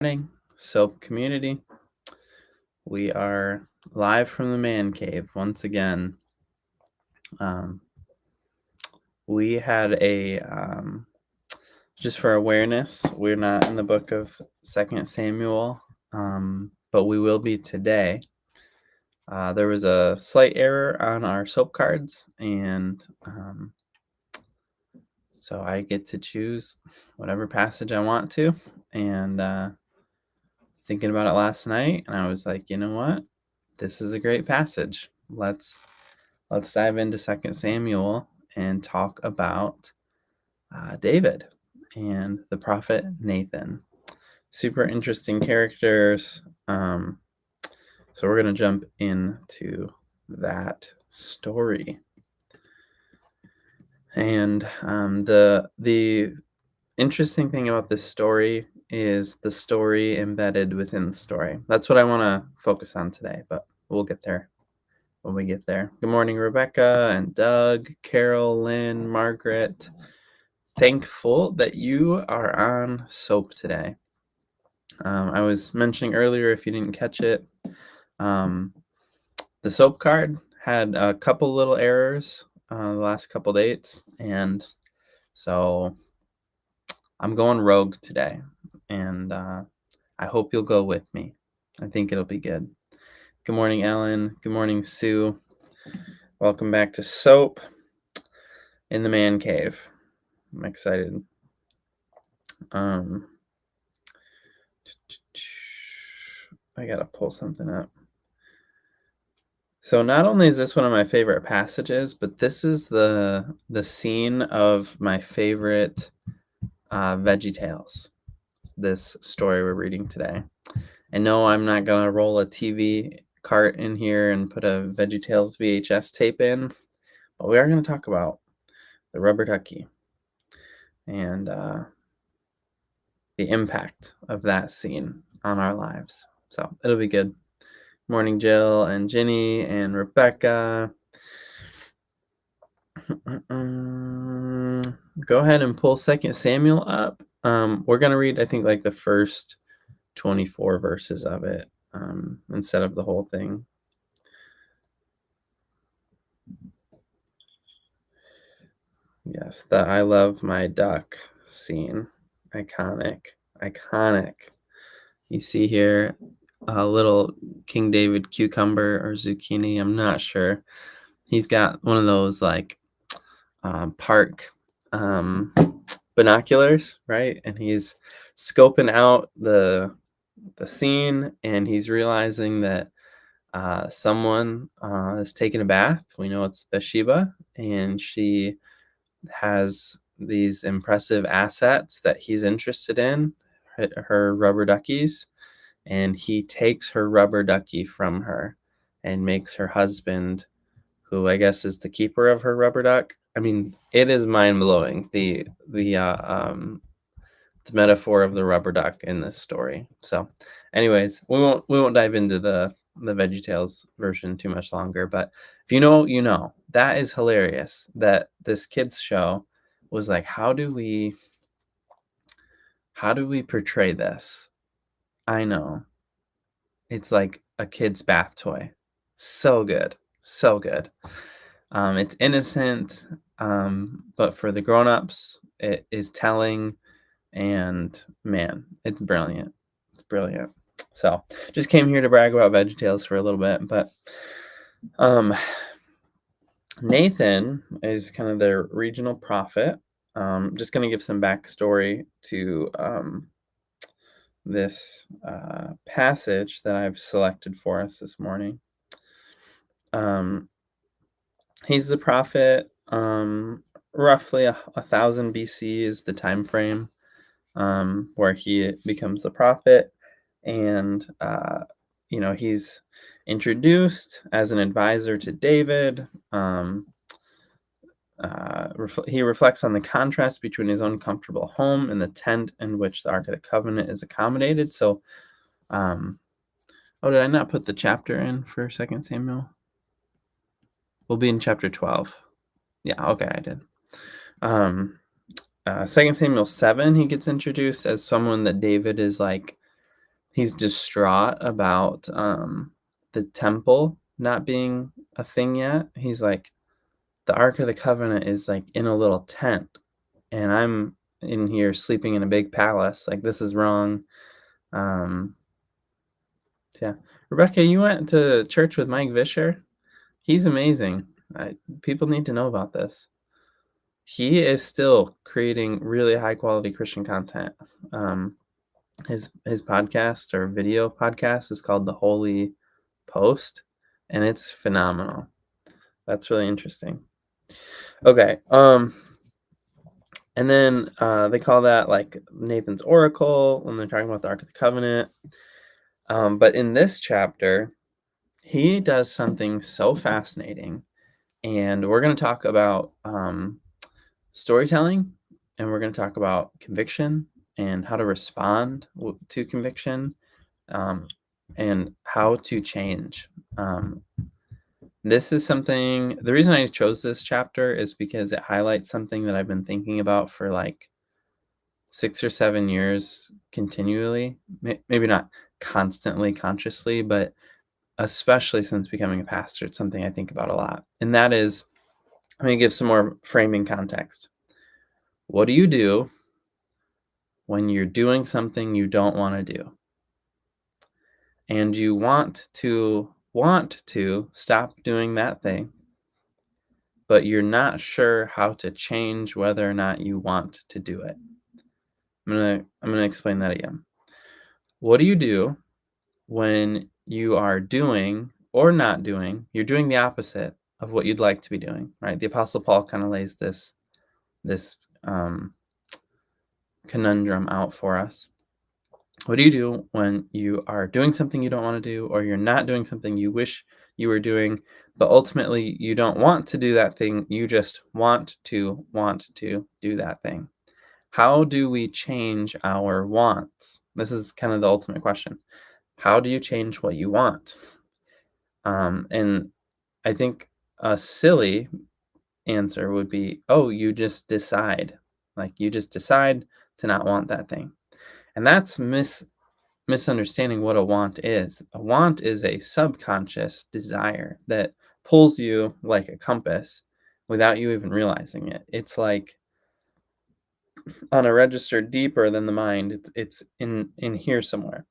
Morning, Soap community. We are live from the man cave once again. Um, we had just for awareness, we're not in the book of Second Samuel, but we will be today. There was a slight error on our soap cards, and so I get to choose whatever passage I want to. And was thinking about it last night, and I was like, you know what? This is a great passage. Let's dive into 2 Samuel and talk about David and the prophet Nathan. Super interesting characters. So we're going to jump into that story. And the interesting thing about this story is the story embedded within the story. That's what I want to focus on today, but we'll get there when we get there. Good morning, Rebecca and Doug, Carol, Lynn, Margaret. Thankful that you are on soap today. I was mentioning earlier, if you didn't catch it, the soap card had a couple little errors the last couple dates, and so I'm going rogue today, and I hope you'll go with me. I think it'll be good. Good morning, Ellen. Good morning, Sue. Welcome back to Soap in the Man Cave. I'm excited. I gotta pull something up. So not only is this one of my favorite passages, but this is the scene of my favorite VeggieTales. This story we're reading today. And no, I'm not gonna roll a TV cart in here and put a VeggieTales VHS tape in, but we are gonna talk about the rubber ducky and the impact of that scene on our lives. So it'll be good. Morning, Jill and Ginny and Rebecca. Go ahead and pull 2 Samuel up. We're going to read, I think, like the first 24 verses of it instead of the whole thing. Yes, the I love my duck scene. Iconic. You see here a little King David cucumber or zucchini. I'm not sure. He's got one of those like park binoculars, right? And he's scoping out the scene, and he's realizing that someone is taking a bath. We know it's Bathsheba, and she has these impressive assets that he's interested in, her rubber duckies, and he takes her rubber ducky from her and makes her husband, who I guess is the keeper of her rubber duck. I mean, it is mind-blowing, the metaphor of the rubber duck in this story. So anyways, we won't dive into the VeggieTales version too much longer, but if you know, you know. That is hilarious that this kids show was like, how do we portray this? I know. It's like a kid's bath toy. So good. It's innocent, but for the grown-ups, it is telling, and man, it's brilliant. So just came here to brag about VeggieTales for a little bit, but Nathan is kind of their regional prophet. Just going to give some backstory to this passage that I've selected for us this morning. He's the prophet. Roughly 1000 BC is the time frame where he becomes the prophet, and he's introduced as an advisor to David. He reflects on the contrast between his own comfortable home and the tent in which the Ark of the Covenant is accommodated. So, did I not put the chapter in for 2 Samuel? We'll be in chapter 12. Yeah, okay, I did. 2 Samuel 7, he gets introduced as someone that David is like he's distraught about the temple not being a thing yet. He's like, the Ark of the Covenant is like in a little tent, and I'm in here sleeping in a big palace. Like, this is wrong. Um, yeah. Rebecca, you went to church with Mike Vischer. He's amazing. People need to know about this. He is still creating really high quality Christian content. His podcast or video podcast is called The Holy Post, and it's phenomenal. That's really interesting. Okay. And then they call that like Nathan's Oracle when they're talking about the Ark of the Covenant. But in this chapter, he does something so fascinating. And we're going to talk about storytelling, and we're going to talk about conviction and how to respond to conviction, and how to change. This is something, the reason I chose this chapter is because it highlights something that I've been thinking about for like 6 or 7 years continually. Maybe not constantly, consciously, but especially since becoming a pastor, it's something I think about a lot. And that is, I'm going to give some more framing context. What do you do when you're doing something you don't want to do? And you want to stop doing that thing, but you're not sure how to change whether or not you want to do it. I'm gonna explain that again. What do you do when you are doing or not doing? You're doing the opposite of what you'd like to be doing, right? The Apostle Paul kind of lays this conundrum out for us. What do you do when you are doing something you don't want to do, or you're not doing something you wish you were doing, but ultimately you don't want to do that thing, you just want to do that thing? How do we change our wants? This is kind of the ultimate question. How do you change what you want? And I think a silly answer would be, oh, you just decide. Like, you just decide to not want that thing. And that's misunderstanding what a want is. A want is a subconscious desire that pulls you like a compass without you even realizing it. It's like on a register deeper than the mind. It's in here somewhere.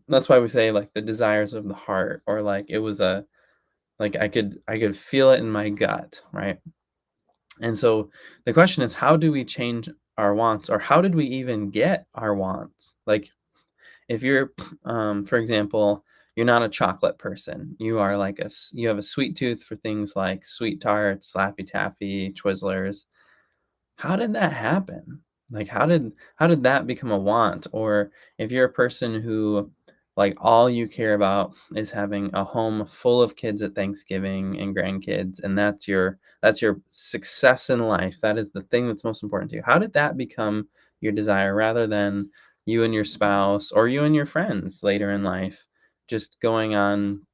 That's why we say like the desires of the heart, or like it was a like I could feel it in my gut, right? And so the question is, how do we change our wants, or how did we even get our wants? Like, if you're, for example, you're not a chocolate person, you are like you have a sweet tooth for things like Sweet Tarts, Laffy Taffy, Twizzlers. How did that happen? Like, how did that become a want? Or if you're a person who, like, all you care about is having a home full of kids at Thanksgiving and grandkids, and that's your success in life. That is the thing that's most important to you. How did that become your desire, rather than you and your spouse or you and your friends later in life just going on,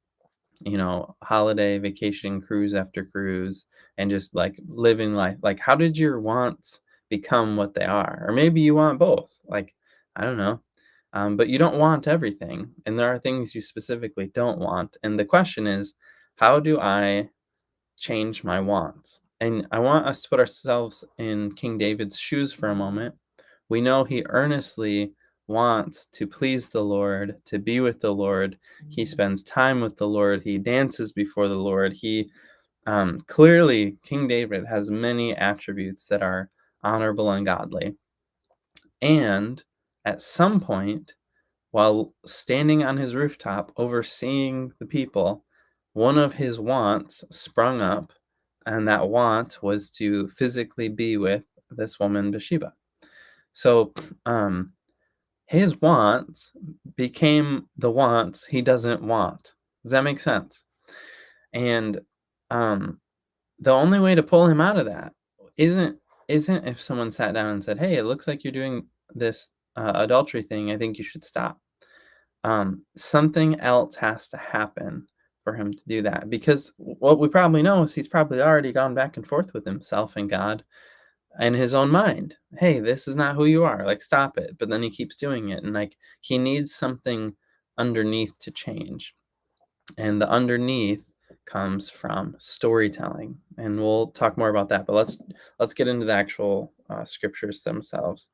holiday vacation cruise after cruise and just like living life? Like, how did your wants become what they are? Or maybe you want both. Like, I don't know. But you don't want everything. And there are things you specifically don't want. And the question is, how do I change my wants? And I want us to put ourselves in King David's shoes for a moment. We know he earnestly wants to please the Lord, to be with the Lord. He spends time with the Lord. He dances before the Lord. He clearly, King David has many attributes that are honorable and godly. And at some point, while standing on his rooftop overseeing the people, one of his wants sprung up, and that want was to physically be with this woman, Bathsheba. So, his wants became the wants he doesn't want. Does that make sense? And the only way to pull him out of that isn't if someone sat down and said, "Hey, it looks like you're doing this adultery thing. I think you should stop." Something else has to happen for him to do that, because what we probably know is he's probably already gone back and forth with himself and God in his own mind. Hey, this is not who you are. Like, stop it. But then he keeps doing it, and like he needs something underneath to change. And the underneath comes from storytelling, and we'll talk more about that. But let's get into the actual scriptures themselves.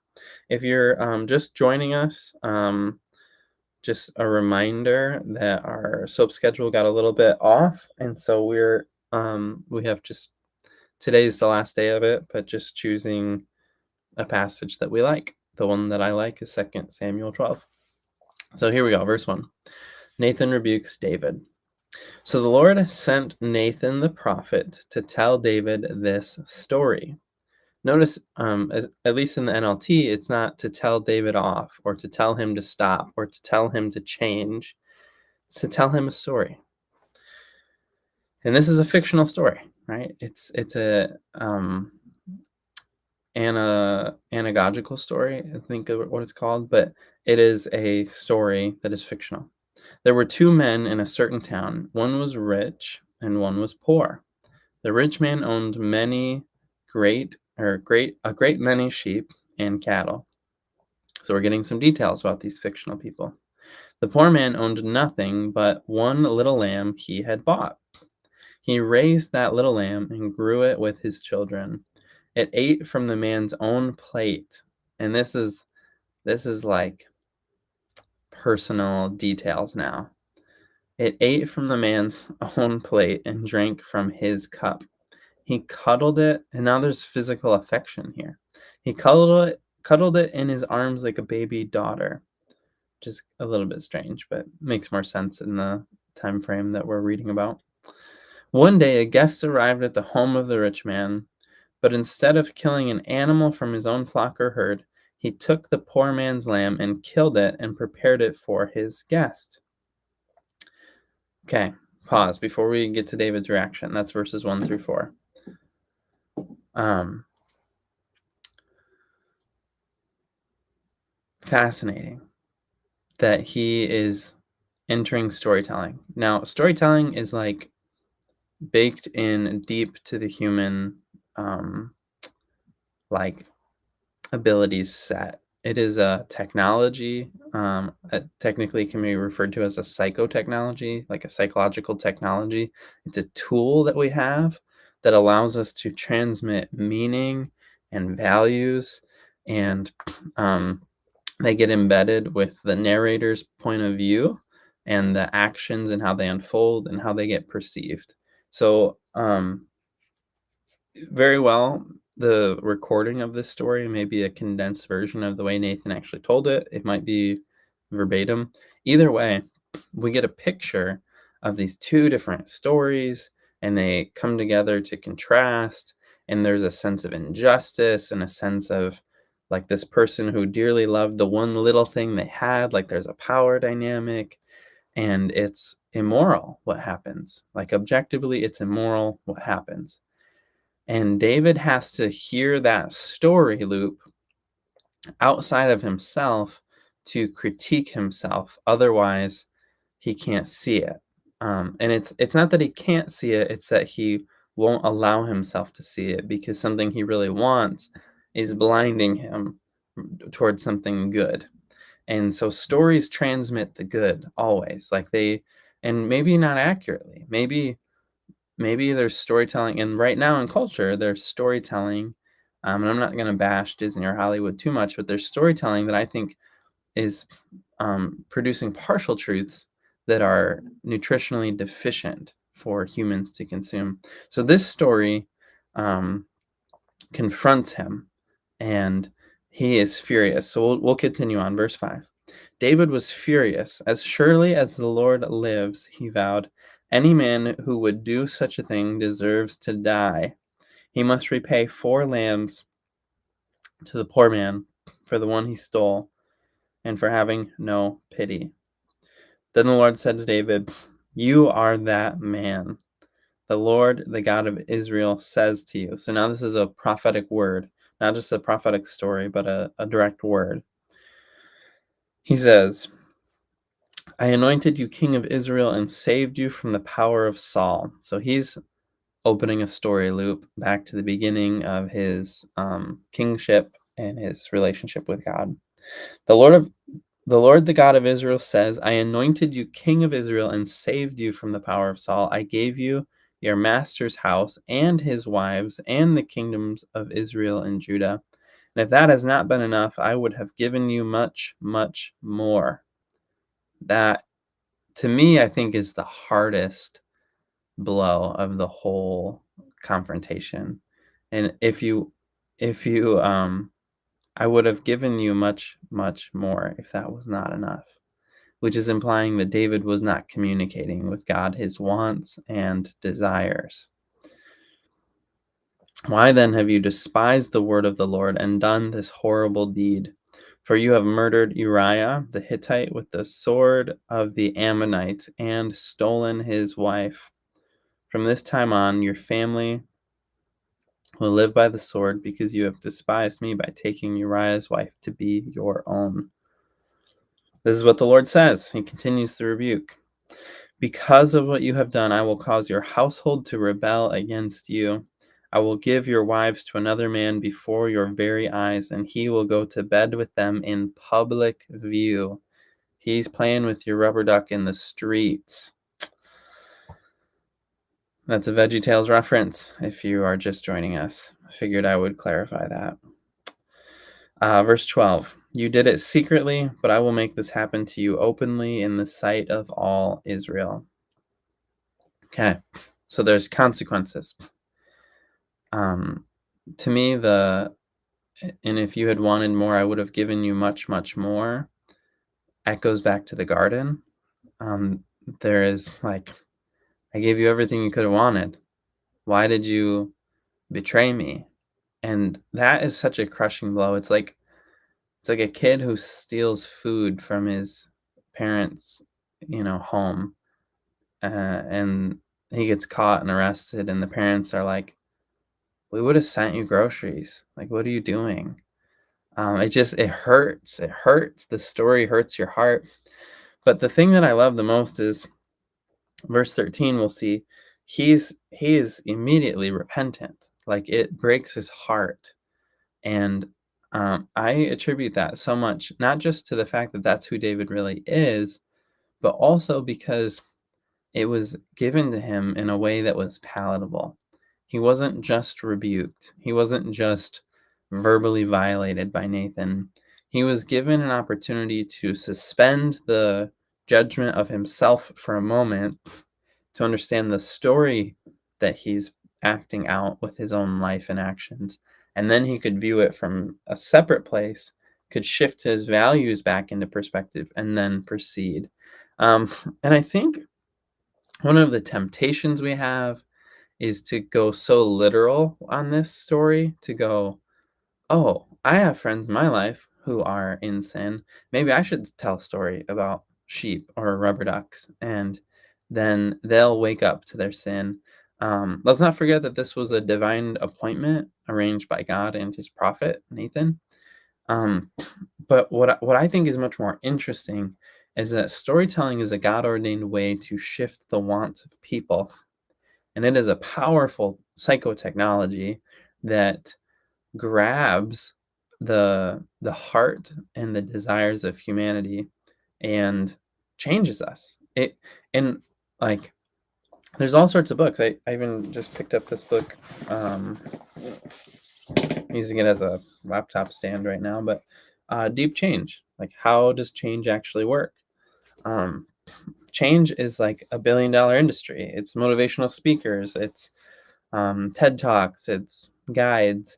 If you're just joining us, just a reminder that our soap schedule got a little bit off, and so we have just today's the last day of it, but just choosing a passage that we like. The one that I like is 2 Samuel 12. So here we go, verse 1. Nathan rebukes David. So the Lord sent Nathan the prophet to tell David this story. Notice, at least in the NLT, it's not to tell David off or to tell him to stop or to tell him to change. It's to tell him a story. And this is a fictional story, right? It's a anagogical story, I think of what it's called, but it is a story that is fictional. There were two men in a certain town. One was rich and one was poor. The rich man owned a great many sheep and cattle. So we're getting some details about these fictional people. The poor man owned nothing but one little lamb he had bought. He raised that little lamb and grew it with his children. It ate from the man's own plate. And this is like personal details now. It ate from the man's own plate and drank from his cup. He cuddled it, and now there's physical affection here. He cuddled it in his arms like a baby daughter. Just a little bit strange, but makes more sense in the time frame that we're reading about. One day, a guest arrived at the home of the rich man, but instead of killing an animal from his own flock or herd, he took the poor man's lamb and killed it and prepared it for his guest. Okay, pause before we get to David's reaction. That's verses 1 through 4. Fascinating that he is entering storytelling. Now, storytelling is like baked in deep to the human like abilities set. It is a technology. It technically can be referred to as a psychotechnology, like a psychological technology. It's a tool that we have that allows us to transmit meaning and values, and they get embedded with the narrator's point of view and the actions and how they unfold and how they get perceived. So very well, the recording of this story may be a condensed version of the way Nathan actually told it. It might be verbatim. Either way, we get a picture of these two different stories, and they come together to contrast, and there's a sense of injustice and a sense of like this person who dearly loved the one little thing they had, like there's a power dynamic, and it's immoral what happens. Like objectively, it's immoral what happens. And David has to hear that story loop outside of himself to critique himself. Otherwise, he can't see it. And it's not that he can't see it, it's that he won't allow himself to see it because something he really wants is blinding him towards something good. And so stories transmit the good always. And maybe not accurately. Maybe there's storytelling, and right now in culture, there's storytelling. And I'm not going to bash Disney or Hollywood too much, but there's storytelling that I think is producing partial truths that are nutritionally deficient for humans to consume. So this story confronts him, and he is furious. So we'll continue on, verse 5. David was furious. As surely as the Lord lives, he vowed, any man who would do such a thing deserves to die. He must repay 4 lambs to the poor man for the one he stole and for having no pity. Then the Lord said to David, you are that man. The Lord, the God of Israel, says to you. So now this is a prophetic word, not just a prophetic story, but a direct word. He says, I anointed you king of Israel and saved you from the power of Saul. So he's opening a story loop back to the beginning of his kingship and his relationship with God. The The Lord, the God of Israel, says, I anointed you king of Israel and saved you from the power of Saul. I gave you your master's house and his wives and the kingdoms of Israel and Judah. And if that has not been enough, I would have given you much, much more. That, to me, I think is the hardest blow of the whole confrontation. And if you I would have given you much, much more if that was not enough, which is implying that David was not communicating with God his wants and desires. Why then have you despised the word of the Lord and done this horrible deed? For you have murdered Uriah the Hittite with the sword of the Ammonite and stolen his wife. From this time on, your family will live by the sword because you have despised me by taking Uriah's wife to be your own. This is what the Lord says. He continues the rebuke. Because of what you have done, I will cause your household to rebel against you. I will give your wives to another man before your very eyes, and he will go to bed with them in public view. He's playing with your rubber duck in the streets. That's a VeggieTales reference if you are just joining us. I figured I would clarify that. Verse 12, you did it secretly, but I will make this happen to you openly in the sight of all Israel. Okay, so there's consequences. To me, and if you had wanted more, I would have given you much, much more, echoes back to the garden. There is like, I gave you everything you could have wanted. Why did you betray me? And that is such a crushing blow. It's like a kid who steals food from his parents, home, and he gets caught and arrested, and the parents are like, we would have sent you groceries. Like, what are you doing? It hurts. It hurts. The story hurts your heart. But the thing that I love the most is verse 13. We'll see he is immediately repentant. Like, it breaks his heart. And I attribute that so much, not just to the fact that that's who David really is, but also because it was given to him in a way that was palatable. He wasn't just rebuked. He wasn't just verbally violated by Nathan. He was given an opportunity to suspend the judgment of himself for a moment to understand the story that he's acting out with his own life and actions. And then he could view it from a separate place, could shift his values back into perspective, and then proceed. And I think one of the temptations we have is to go so literal on this story, to go, oh, I have friends in my life who are in sin. Maybe I should tell a story about sheep or rubber ducks, and then they'll wake up to their sin. Let's not forget that this was a divine appointment arranged by God and his prophet, Nathan. But what I think is much more interesting is that storytelling is a God-ordained way to shift the wants of people. And it is a powerful psychotechnology that grabs the heart and the desires of humanity and changes us. And there's all sorts of books. I even just picked up this book. I'm using it as a laptop stand right now, but Deep Change. Like, how does change actually work? Change is like $1 billion industry. It's motivational speakers, it's TED Talks, it's guides,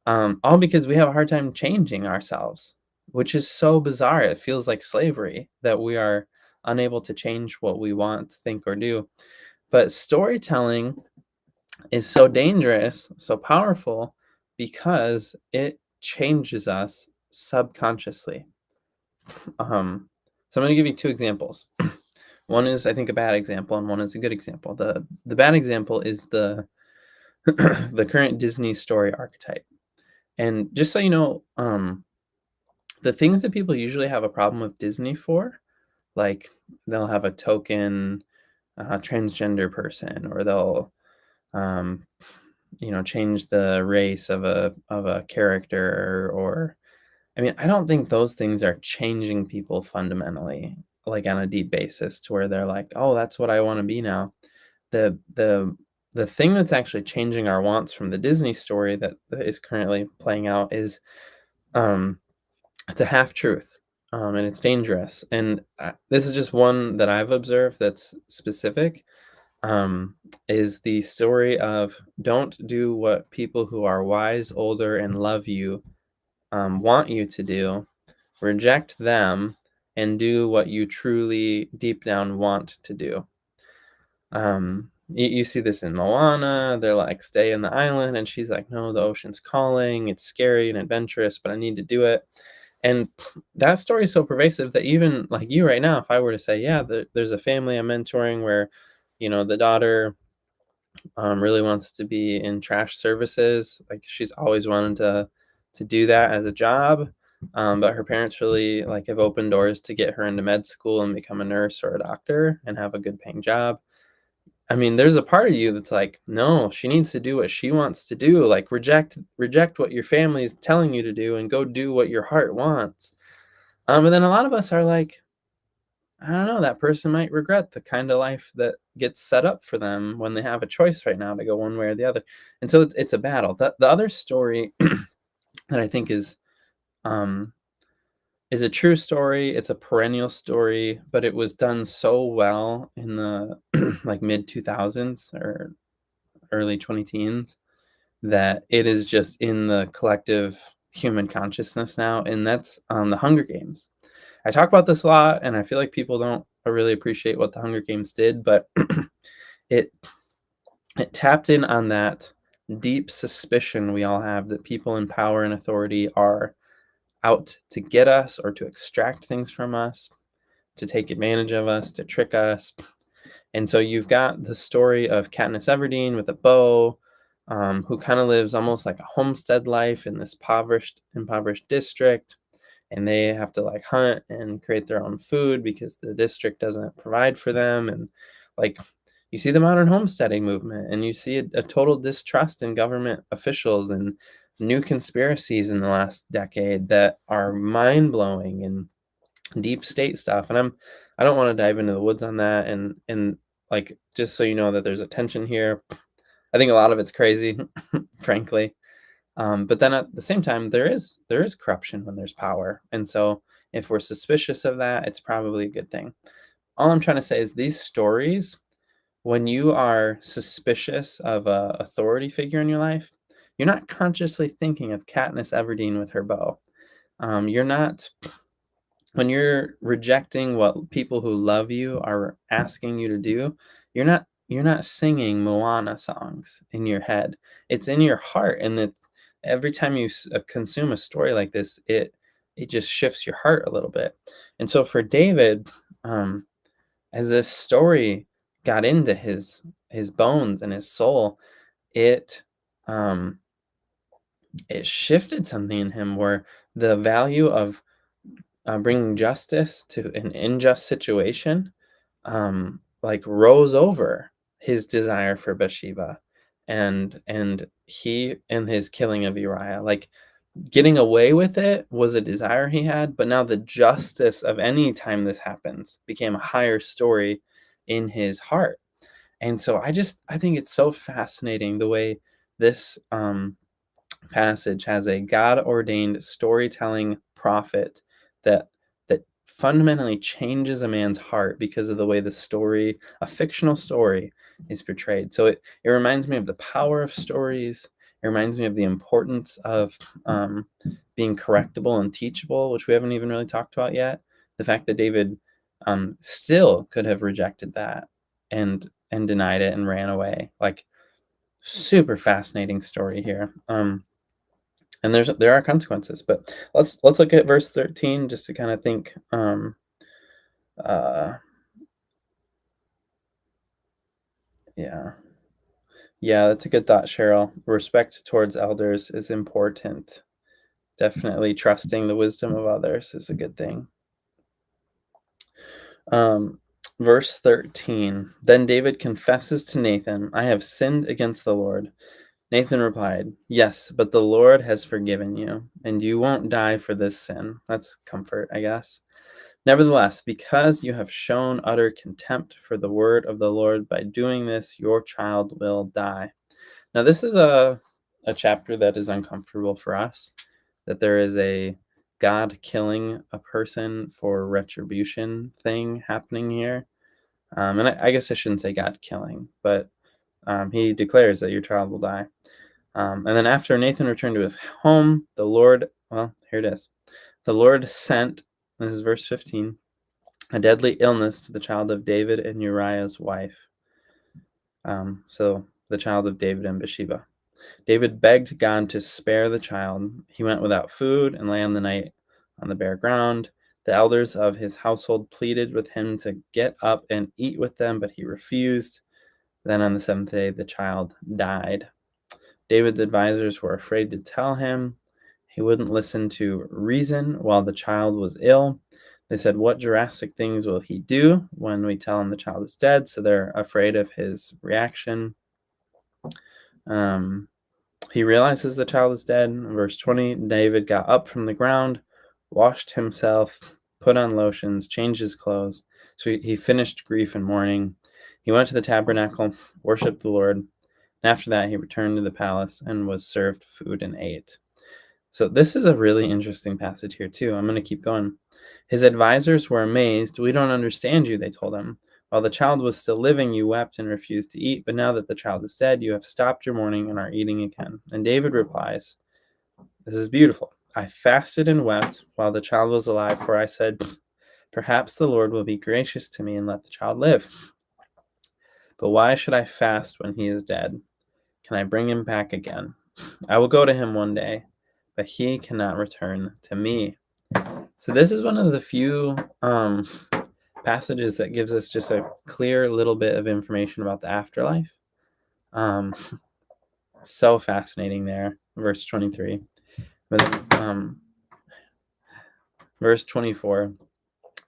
all because we have a hard time changing ourselves, which is so bizarre. It feels like slavery that we are unable to change what we want, think, or do. But storytelling is so dangerous, so powerful, because it changes us subconsciously. So I'm going to give you two examples. One is, I think, a bad example, and one is a good example. The bad example is the the current Disney story archetype. And just so you know, the things that people usually have a problem with Disney for, like they'll have a token transgender person, or they'll change the race of a character, or I mean, I don't think those things are changing people fundamentally, like on a deep basis to where they're like, "Oh, that's what I want to be now." The the the thing that's actually changing our wants from the Disney story that is currently playing out is um it's a half truth. And it's dangerous. And this is just one that I've observed that's specific. Um, is the story of don't do what people who are wise, older, and love you want you to do. Reject them and do what you truly deep down want to do. You see this in Moana. They're like, stay in the island. And she's like, no, the ocean's calling. It's scary and adventurous, but I need to do it. And that story is so pervasive that even like you right now, if I were to say, yeah, there's a family I'm mentoring where, the daughter really wants to be in trash services. Like she's always wanted to do that as a job. But her parents really like have opened doors to get her into med school and become a nurse or a doctor and have a good paying job. I mean, there's a part of you that's like, no, she needs to do what she wants to do. Like reject what your family is telling you to do and go do what your heart wants. And then a lot of us are like, I don't know, that person might regret the kind of life that gets set up for them when they have a choice right now to go one way or the other. And so it's a battle. The other story that I think um, is a true story. It's a perennial story, but it was done so well in the like mid 2000s or early 20 teens that it is just in the collective human consciousness now, and that's the Hunger Games. I talk about this a lot, and I feel like people don't really appreciate what the Hunger Games did, but it it tapped in on that deep suspicion we all have that people in power and authority are out to get us or to extract things from us, to take advantage of us, to trick us. And so you've got the story of Katniss Everdeen with a bow, who kind of lives almost like a homestead life in this impoverished district, and they have to like hunt and create their own food because the district doesn't provide for them. And like you see the modern homesteading movement, and you see a total distrust in government officials and new conspiracies in the last decade that are mind blowing and deep state stuff. And I don't want to dive into the woods on that. And like just so you know that there's a tension here. I think a lot of it's crazy, frankly. But then at the same time, there is corruption when there's power, and so if we're suspicious of that, it's probably a good thing. All I'm trying to say is these stories, when you are suspicious of a authority figure in your life, you're not consciously thinking of Katniss Everdeen with her bow. You're not when you're rejecting what people who love you are asking you to do, you're not singing Moana songs in your head. It's in your heart, and that every time you consume a story like this, it just shifts your heart a little bit. And so for David, um, as this story got into his bones and his soul, it um, it shifted something in him where the value of bringing justice to an unjust situation, like rose over his desire for Bathsheba, and he and his killing of Uriah. Like getting away with it was a desire he had, but now the justice of any time this happens became a higher story in his heart. And so I think it's so fascinating the way this passage has a God ordained storytelling prophet that fundamentally changes a man's heart because of the way the story, a fictional story, is portrayed. So it reminds me of the power of stories. It reminds me of the importance of being correctable and teachable, which we haven't even really talked about yet. The fact that David still could have rejected that and denied it and ran away. Like super fascinating story here. And there are consequences, but let's look at verse 13 just to kind of think. Uh, yeah, yeah, that's a good thought, Cheryl. Respect towards elders is important. Definitely trusting the wisdom of others is a good thing. Um, verse 13. Then David confesses to Nathan, "I have sinned against the Lord." Nathan replied, "Yes, but the Lord has forgiven you, and you won't die for this sin." That's comfort, I guess. "Nevertheless, because you have shown utter contempt for the word of the Lord, by doing this, your child will die." Now, this is a chapter that is uncomfortable for us, that there is a God killing a person for retribution thing happening here. And I guess I shouldn't say God killing, but he declares that your child will die. And then after Nathan returned to his home, the Lord, well, here it is. The Lord sent, this is verse 15, a deadly illness to the child of David and Uriah's wife. So the child of David and Bathsheba. David begged God to spare the child. He went without food and lay on the night on the bare ground. The elders of his household pleaded with him to get up and eat with them, but he refused. Then on the seventh day, the child died. David's advisors were afraid to tell him. He wouldn't listen to reason while the child was ill. They said, "What drastic things will he do when we tell him the child is dead?" So they're afraid of his reaction. Um, he realizes the child is dead. Verse 20, David got up from the ground, washed himself, put on lotions, changed his clothes. So he finished grief and mourning. He went to the tabernacle, worshiped the Lord. And after that, he returned to the palace and was served food and ate. So this is a really interesting passage here, too. I'm going to keep going. His advisors were amazed. "We don't understand you," they told him. "While the child was still living, you wept and refused to eat, but now that the child is dead, you have stopped your mourning and are eating again." And David replies, this is beautiful, "I fasted and wept while the child was alive, for I said, perhaps the Lord will be gracious to me and let the child live. But why should I fast when he is dead? Can I bring him back again? I will go to him one day, but he cannot return to me." So this is one of the few passages that gives us just a clear little bit of information about the afterlife. So fascinating there, verse 23. But then, verse 24,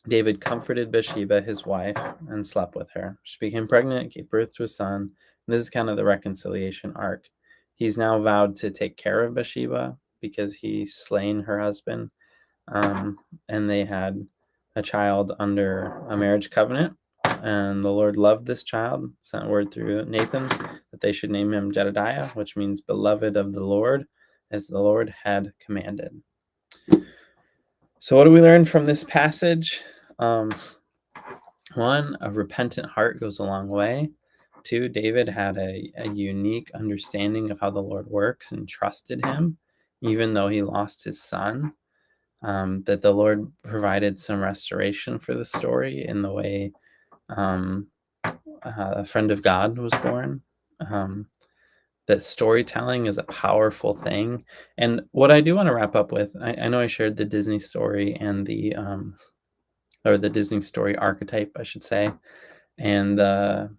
David comforted Bathsheba, his wife, and slept with her. She became pregnant, gave birth to a son. And this is kind of the reconciliation arc. He's now vowed to take care of Bathsheba because he's slain her husband. And they had a child under a marriage covenant. And the Lord loved this child, sent word through Nathan that they should name him Jedediah, which means beloved of the Lord, as the Lord had commanded. So what do we learn from this passage? One, a repentant heart goes a long way. Two, David had a unique understanding of how the Lord works and trusted him, even though he lost his son. That the Lord provided some restoration for the story in the way a friend of God was born. That storytelling is a powerful thing. And what I do want to wrap up with, I know I shared the Disney story and or the Disney story archetype, I should say, and the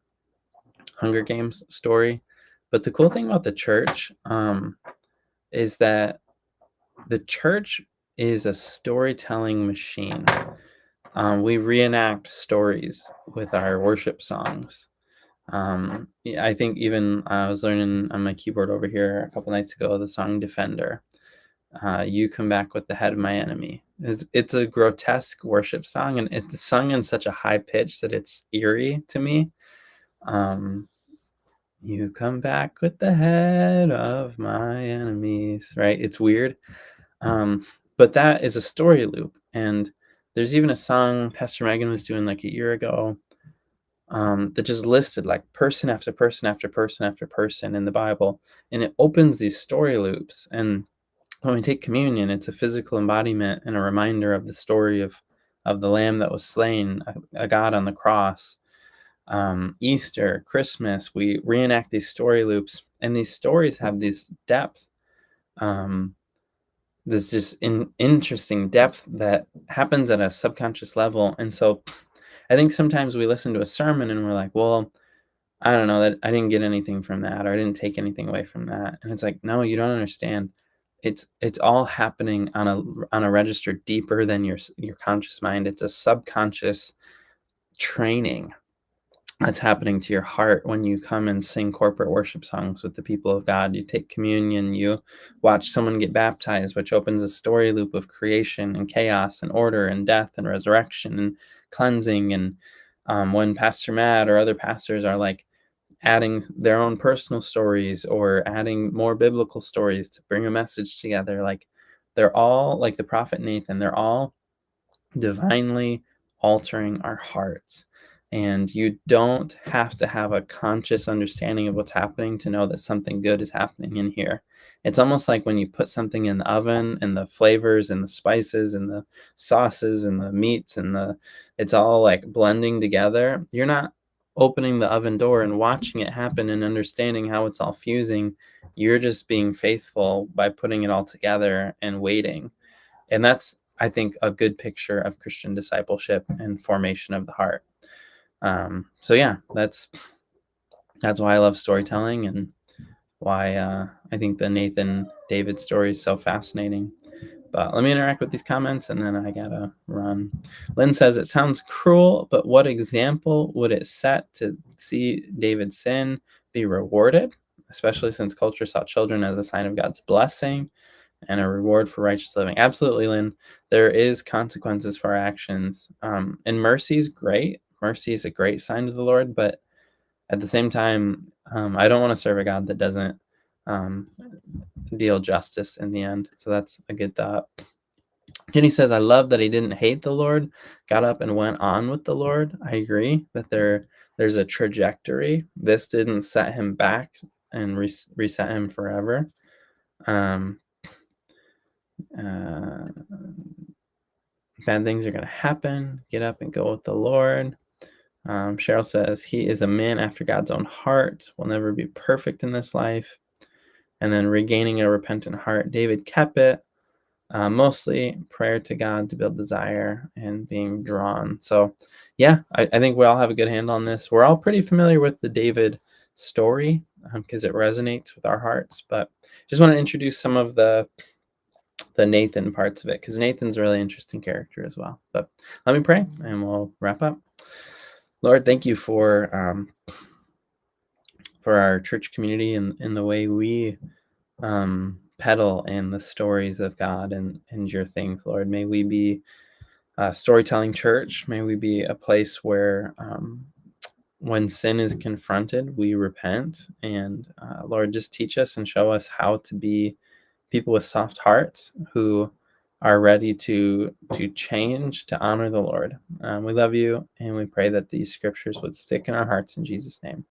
Hunger Games story. But the cool thing about the church is that the church is a storytelling machine. We reenact stories with our worship songs. I think even I was learning on my keyboard over here a couple nights ago the song Defender. You come back with the head of my enemy. It's a grotesque worship song, and it's sung in such a high pitch that it's eerie to me. You come back with the head of my enemies, right? It's weird. But that is a story loop. And there's even a song Pastor Megan was doing like a year ago that just listed like person after person after person after person in the Bible. And it opens these story loops. And when we take communion, it's a physical embodiment and a reminder of the story of the lamb that was slain, a God on the cross. Easter, Christmas, we reenact these story loops, and these stories have this depth. This just interesting depth that happens at a subconscious level. And so I think sometimes we listen to a sermon and we're like, well, I don't know, that I didn't get anything from that, or I didn't take anything away from that. And it's like, no, you don't understand. It's all happening on a register deeper than your conscious mind. It's a subconscious training that's happening to your heart when you come and sing corporate worship songs with the people of God. You take communion, you watch someone get baptized, which opens a story loop of creation and chaos and order and death and resurrection and cleansing. And when Pastor Matt or other pastors are like adding their own personal stories or adding more biblical stories to bring a message together, like they're all like the prophet Nathan, they're all divinely altering our hearts. And you don't have to have a conscious understanding of what's happening to know that something good is happening in here. It's almost like when you put something in the oven and the flavors and the spices and the sauces and the meats and it's all like blending together. You're not opening the oven door and watching it happen and understanding how it's all fusing. You're just being faithful by putting it all together and waiting. And that's, I think, a good picture of Christian discipleship and formation of the heart. So yeah, that's why I love storytelling and why I think the Nathan David story is so fascinating. But let me interact with these comments and then I gotta run. Lynn says, it sounds cruel, but what example would it set to see David's sin be rewarded, especially since culture saw children as a sign of God's blessing and a reward for righteous living? Absolutely, Lynn. There is consequences for our actions. And mercy is great. Mercy is a great sign of the Lord, but at the same time, I don't want to serve a God that doesn't deal justice in the end. So that's a good thought. Jenny says, I love that he didn't hate the Lord, got up and went on with the Lord. I agree that there's a trajectory. This didn't set him back and reset him forever. Bad things are going to happen. Get up and go with the Lord. Cheryl says, he is a man after God's own heart, will never be perfect in this life. And then regaining a repentant heart. David kept it. Mostly prayer to God to build desire and being drawn. So yeah, I think we all have a good handle on this. We're all pretty familiar with the David story because it resonates with our hearts. But just want to introduce some of the Nathan parts of it, because Nathan's a really interesting character as well. But let me pray and we'll wrap up. Lord, thank you for our church community and the way we peddle in the stories of God and your things, Lord. May we be a storytelling church. May we be a place where when sin is confronted, we repent. And Lord, just teach us and show us how to be people with soft hearts who are ready to change, to honor the Lord. We love you, and we pray that these scriptures would stick in our hearts in Jesus' name.